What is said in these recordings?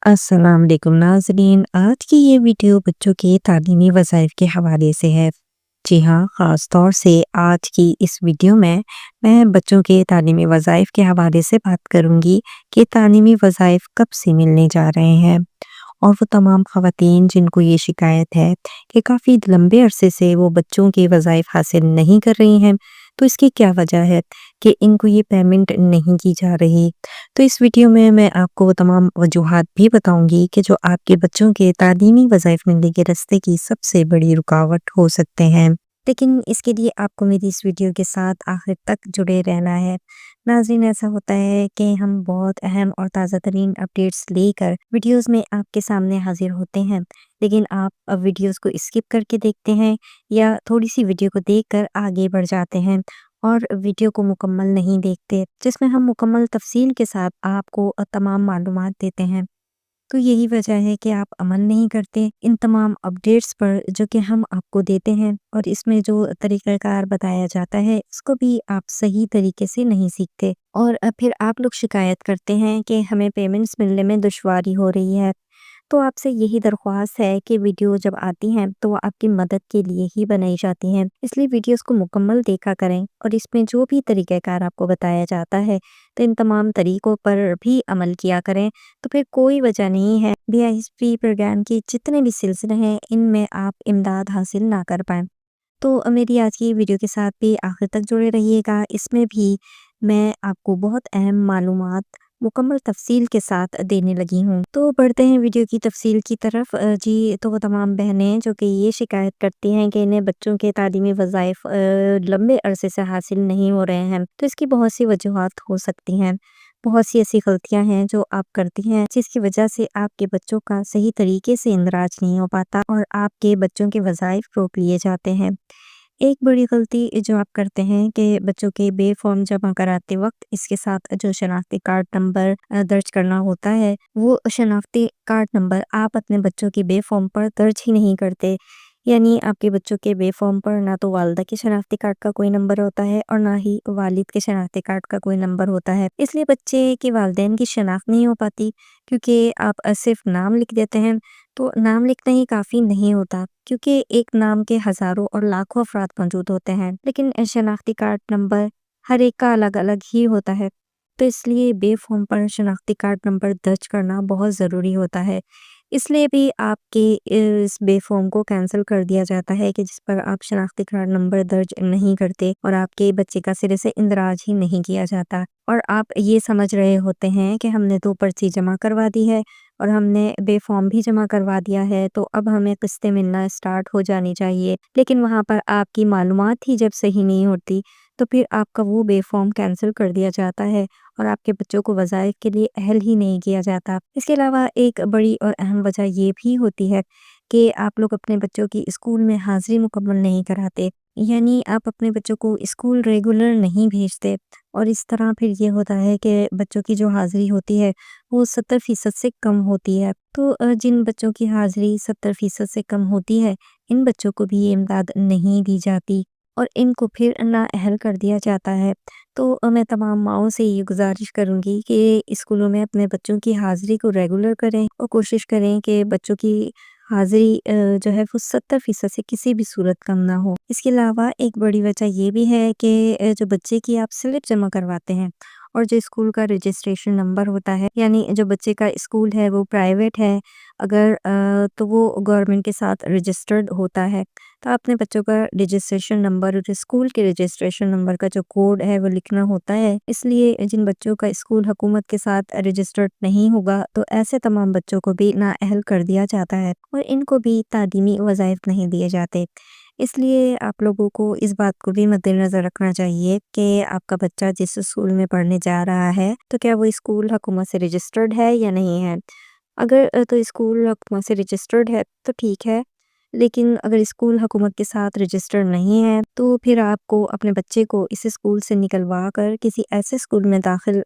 अस्सलाम वालेकुम नाज़रीन। आज की ये वीडियो बच्चों के तालीमी वज़ाइफ़ के हवाले से है। जी हाँ, ख़ास तौर से आज की इस वीडियो में मैं बच्चों के तालीमी वज़ाइफ़ के हवाले से बात करूँगी कि तालीमी वज़ाइफ़ कब से मिलने जा रहे हैं और वो तमाम ख़वातीन जिनको ये शिकायत है कि काफ़ी लंबे अरसे से वो बच्चों के वज़ाइफ़ हासिल नहीं कर रही हैं, तो इसकी क्या वजह है कि इनको ये पेमेंट नहीं की जा रही। तो इस वीडियो में मैं आपको वो तमाम वजूहात भी बताऊँगी कि जो आपके बच्चों के तालीमी वज़ाइफ़ मिलने के रास्ते की सबसे बड़ी रुकावट हो सकते हैं। लेकिन इसके लिए आपको मेरी इस वीडियो के साथ आखिर तक जुड़े रहना है। नाज़रीन, ऐसा होता है कि हम बहुत अहम और ताज़ा तरीन अपडेट्स लेकर वीडियोज़ में आपके सामने हाज़िर होते हैं, लेकिन आप वीडियोज़ को स्किप करके देखते हैं या थोड़ी-सी वीडियो को देखकर आगे बढ़ जाते हैं और वीडियो को मुकम्मल नहीं देखते, जिसमें हम मुकम्मल तफ़सील के साथ आपको तमाम मालूमात देते हैं। तो यही वजह है कि आप अमल नहीं करते इन तमाम अपडेट्स पर जो कि हम आपको देते हैं, और इसमें जो तरीक़ाकार बताया जाता है उसको भी आप सही तरीके से नहीं सीखते, और फिर आप लोग शिकायत करते हैं कि हमें पेमेंट्स मिलने में दुश्वारी हो रही है। तो आपसे यही दरख्वास्त है कि वीडियो जब आती हैं तो वो आपकी मदद के लिए ही बनाई जाती हैं, इसलिए वीडियोस को मुकम्मल देखा करें और इसमें जो भी तरीक़ाकार आपको बताया जाता है तो इन तमाम तरीक़ों पर भी अमल किया करें। तो फिर कोई वजह नहीं है बीआईएसपी प्रोग्राम के जितने भी सिलसिले हैं इनमें आप इमदाद हासिल ना कर पाएँ। तो मेरी आज की वीडियो के साथ भी आखिर तक जुड़े रहिएगा। इसमें भी मैं आपको बहुत अहम मालूमात मुकम्मल तफ़सील के साथ देने लगी हूँ। तो बढ़ते हैं वीडियो की तफ़सील की तरफ। जी, तो वो तमाम बहनें जो कि ये शिकायत करती हैं कि इन्हें बच्चों के तालीमी वज़ाइफ़ लंबे अरसे से हासिल नहीं हो रहे हैं, तो इसकी बहुत सी वजूहात हो सकती हैं। बहुत सी ऐसी गलतियाँ हैं जो आप करती हैं जिसकी वजह से आपके बच्चों का सही तरीके से इंदराज नहीं हो पाता और आपके बच्चों के वज़ाइफ़ रोक लिए जाते हैं। एक बड़ी गलती जो आप करते हैं कि बच्चों के बे फॉर्म जमा कराते वक़्त इसके साथ जो शनाख्ती कार्ड नंबर दर्ज करना होता है, वो शनाख्ती कार्ड नंबर आप अपने बच्चों के बे फॉर्म पर दर्ज ही नहीं करते। यानी आपके बच्चों के बे फॉर्म पर ना तो वालिदा के शनाख्ती कार्ड का कोई नंबर होता है और ना ही वालिद के शनाख्ती कार्ड का कोई नंबर होता है। इसलिए बच्चे के वालिदैन की शनाख्त नहीं हो पाती, क्योंकि आप सिर्फ़ नाम लिख देते हैं, तो नाम लिखना ही काफ़ी नहीं होता, क्योंकि एक नाम के हज़ारों और लाखों अफ़राद मौजूद होते हैं, लेकिन शनाख्ती कार्ड नंबर हर एक का अलग-अलग ही होता है। तो इसलिए बे फॉर्म पर शनाख्ती कार्ड नंबर दर्ज करना बहुत ज़रूरी होता है। इसलिए भी आपके इस बे फॉर्म को कैंसल कर दिया जाता है कि जिस पर आप शनाख्ती कार्ड नंबर दर्ज नहीं करते और आपके बच्चे का सिरे से इंदराज ही नहीं किया जाता, और आप ये समझ रहे होते हैं कि हमने तो पर्ची जमा करवा दी है और हमने बे फॉर्म भी जमा करवा दिया है, तो अब हमें किस्तें मिलना स्टार्ट हो जानी चाहिए। लेकिन वहाँ पर आपकी मालूमात ही जब सही नहीं होती, तो फिर आपका वो बे फॉर्म कैंसल कर दिया जाता है और आपके बच्चों को वज़ाइफ़ के लिए अहल ही नहीं किया जाता। इसके अलावा एक बड़ी और अहम वजह ये भी होती है कि आप लोग अपने बच्चों की स्कूल में हाज़िरी मुकम्मल नहीं कराते। यानी आप अपने बच्चों को स्कूल रेगुलर नहीं भेजते, और इस तरह फिर ये होता है कि बच्चों की जो हाज़िरी होती है वो 70% से कम होती है। तो जिन बच्चों की हाज़िरी 70% से कम होती है, इन बच्चों को भी ये इमदाद नहीं दी जाती और इनको फिर नाअहल कर दिया जाता है। तो मैं तमाम माँओं से ये गुज़ारिश करूँगी कि स्कूलों में अपने बच्चों की हाज़िरी को रेगुलर करें और कोशिश करें कि बच्चों की हाज़िरी जो है वो 70% से किसी भी सूरत कम ना हो। इसके अलावा एक बड़ी वजह ये भी है कि जो बच्चे की आप स्लिप जमा करवाते हैं और जो स्कूल का रजिस्ट्रेशन नंबर होता है, यानी जो बच्चे का स्कूल है वो प्राइवेट है, अगर तो वो गवर्नमेंट के साथ रजिस्टर्ड होता है, तो अपने बच्चों का रजिस्ट्रेशन नंबर और जो स्कूल के रजिस्ट्रेशन नंबर का जो कोड है वो लिखना होता है। इसलिए जिन बच्चों का स्कूल हुकूमत के साथ रजिस्टर्ड नहीं होगा, तो ऐसे तमाम बच्चों को भी नाअहल कर दिया जाता है और इनको भी तालीमी वज़ाइफ़ नहीं दिए जाते। इसलिए आप लोगों को इस बात को भी मद्देनज़र रखना चाहिए कि आपका बच्चा जिस स्कूल में पढ़ने जा रहा है, तो क्या वो स्कूल हुकूमत से रजिस्टर्ड है या नहीं है। अगर तो स्कूल हुकूमत से रजिस्टर्ड है तो ठीक है, لیکن اگر اسکول حکومت کے ساتھ رجسٹرڈ نہیں ہے تو پھر آپ کو اپنے بچے کو اس اسکول سے نکلوا کر کسی ایسے اسکول میں داخل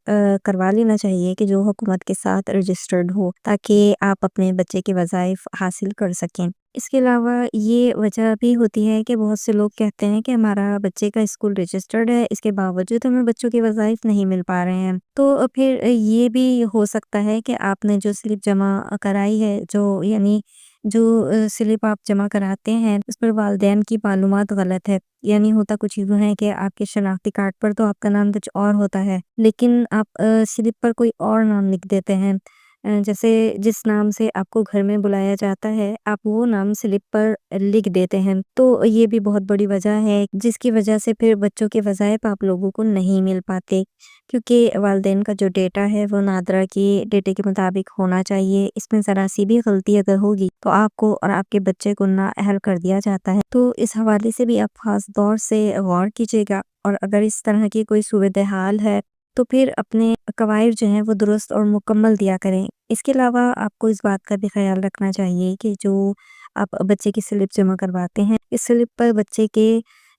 کروا لینا چاہیے کہ جو حکومت کے ساتھ رجسٹرڈ ہو، تاکہ آپ اپنے بچے کے وظائف حاصل کر سکیں۔ اس کے علاوہ یہ وجہ بھی ہوتی ہے کہ بہت سے لوگ کہتے ہیں کہ ہمارا بچے کا اسکول رجسٹرڈ ہے، اس کے باوجود ہمیں بچوں کے وظائف نہیں مل پا رہے ہیں۔ تو پھر یہ بھی ہو سکتا ہے کہ آپ نے جو سلپ جمع کرائی ہے، جو سلپ آپ جمع کراتے ہیں اس پر والدین کی معلومات غلط ہے۔ یعنی ہوتا کچھ یوں ہے کہ آپ کے شناختی کارڈ پر تو آپ کا نام کچھ اور ہوتا ہے، لیکن آپ سلپ پر کوئی اور نام لکھ دیتے ہیں۔ جیسے جس نام سے آپ کو گھر میں بلایا جاتا ہے، آپ وہ نام سلپ پر لکھ دیتے ہیں۔ تو یہ بھی بہت بڑی وجہ ہے جس کی وجہ سے پھر بچوں کے وظائف آپ لوگوں کو نہیں مل پاتے، کیونکہ والدین کا جو ڈیٹا ہے وہ نادرا کے ڈیٹے کے مطابق ہونا چاہیے۔ اس میں ذرا سی بھی غلطی اگر ہوگی تو آپ کو اور آپ کے بچے کو نااہل کر دیا جاتا ہے۔ تو اس حوالے سے بھی آپ خاص طور سے غور کیجیے گا، اور اگر اس طرح کی کوئی صورتحال ہے تو پھر اپنے قواعد جو ہیں وہ درست اور مکمل دیا کریں۔ اس کے علاوہ آپ کو اس بات کا بھی خیال رکھنا چاہیے کہ جو آپ بچے کی سلپ جمع کرواتے ہیں، اس سلپ پر بچے کے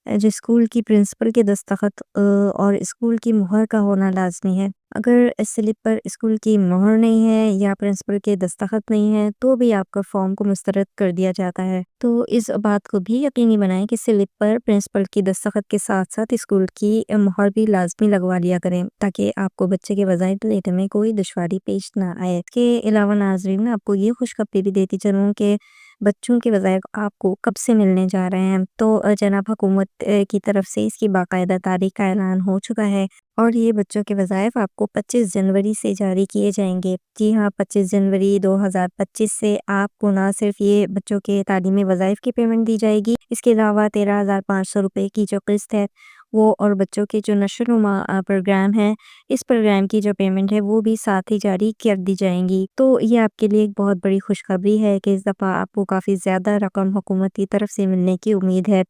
جو اسکول کی پرنسپل کے دستخط اور اسکول کی مہر کا ہونا لازمی ہے۔ اگر اس سلپ پر اسکول کی مہر نہیں ہے یا پرنسپل کے دستخط نہیں ہے تو بھی آپ کا فارم کو مسترد کر دیا جاتا ہے۔ تو اس بات کو بھی یقینی بنائیں کہ سلپ پر پرنسپل کی دستخط کے ساتھ ساتھ اسکول کی مہر بھی لازمی لگوا لیا کریں، تاکہ آپ کو بچے کے وظائف لینے میں کوئی دشواری پیش نہ آئے۔ اس کے علاوہ ناظرین، میں آپ کو یہ خوشخبری بھی دیتی چلوں کہ بچوں کے وظائف آپ کو کب سے ملنے جا رہے ہیں۔ تو جناب حکومت کی طرف سے اس کی باقاعدہ تاریخ کا اعلان ہو چکا ہے، اور یہ بچوں کے وظائف آپ کو 25 جنوری سے جاری کیے جائیں گے۔ جی ہاں، 25 جنوری 2025 سے آپ کو نہ صرف یہ بچوں کے تعلیمی وظائف کی پیمنٹ دی جائے گی، اس کے علاوہ 13,500 روپے کی جو قسط ہے وہ، اور بچوں کے جو نشو و نما پروگرام ہے، اس پروگرام کی جو پیمنٹ ہے وہ بھی ساتھ ہی جاری کر دی جائیں گی۔ تو یہ آپ کے لیے ایک بہت بڑی خوشخبری ہے کہ اس دفعہ آپ کو کافی زیادہ رقم حکومت کی طرف سے ملنے کی امید ہے،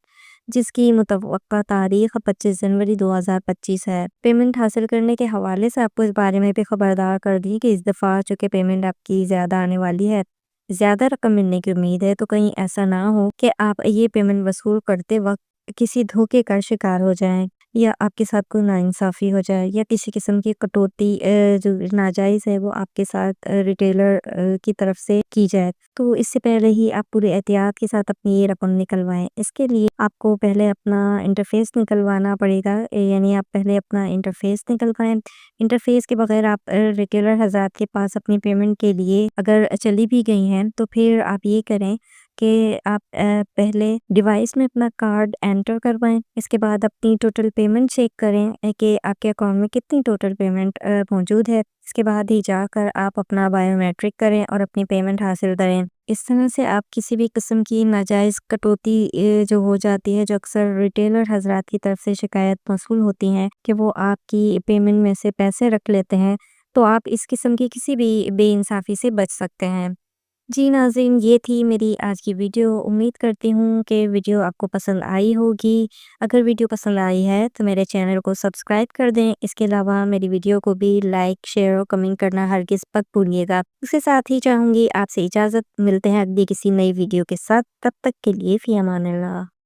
جس کی متوقع تاریخ 25 جنوری 2025 ہے۔ پیمنٹ حاصل کرنے کے حوالے سے آپ کو اس بارے میں بھی خبردار کر دی کہ اس دفعہ چونکہ پیمنٹ آپ کی زیادہ آنے والی ہے، زیادہ رقم ملنے کی امید ہے، تو کہیں ایسا نہ ہو کہ آپ یہ پیمنٹ وصول کرتے وقت کسی دھوکے کا شکار ہو جائیں، یا آپ کے ساتھ کوئی ناانصافی ہو جائے، یا کسی قسم کی کٹوتی جو ناجائز ہے وہ آپ کے ساتھ ریٹیلر کی طرف سے کی جائے۔ تو اس سے پہلے ہی آپ پورے احتیاط کے ساتھ اپنی یہ رقم نکلوائیں۔ اس کے لیے آپ کو پہلے اپنا انٹرفیس نکلوانا پڑے گا، یعنی آپ پہلے اپنا انٹرفیس نکلوائیں۔ انٹرفیس کے بغیر آپ ریٹیلر حضرات کے پاس اپنی پیمنٹ کے لیے اگر چلی بھی گئی ہیں تو پھر آپ یہ کریں کہ آپ پہلے ڈیوائس میں اپنا کارڈ انٹر کروائیں۔ اس کے بعد اپنی ٹوٹل پیمنٹ چیک کریں کہ آپ کے اکاؤنٹ میں کتنی ٹوٹل پیمنٹ موجود ہے۔ اس کے بعد ہی جا کر آپ اپنا بائیو میٹرک کریں اور اپنی پیمنٹ حاصل کریں۔ اس طرح سے آپ کسی بھی قسم کی ناجائز کٹوتی جو ہو جاتی ہے، جو اکثر ریٹیلر حضرات کی طرف سے شکایت موصول ہوتی ہیں کہ وہ آپ کی پیمنٹ میں سے پیسے رکھ لیتے ہیں، تو آپ اس قسم کی کسی بھی بے انصافی سے بچ سکتے ہیں۔ جی ناظرین، یہ تھی میری آج کی ویڈیو۔ امید کرتی ہوں کہ ویڈیو آپ کو پسند آئی ہوگی۔ اگر ویڈیو پسند آئی ہے تو میرے چینل کو سبسکرائب کر دیں۔ اس کے علاوہ میری ویڈیو کو بھی لائک، شیئر اور کمنٹ کرنا ہرگز مت بھولیے گا۔ اس کے ساتھ ہی چاہوں گی آپ سے اجازت، ملتے ہیں اگلی کسی نئی ویڈیو کے ساتھ۔ تب تک کے لیے فی امان اللہ۔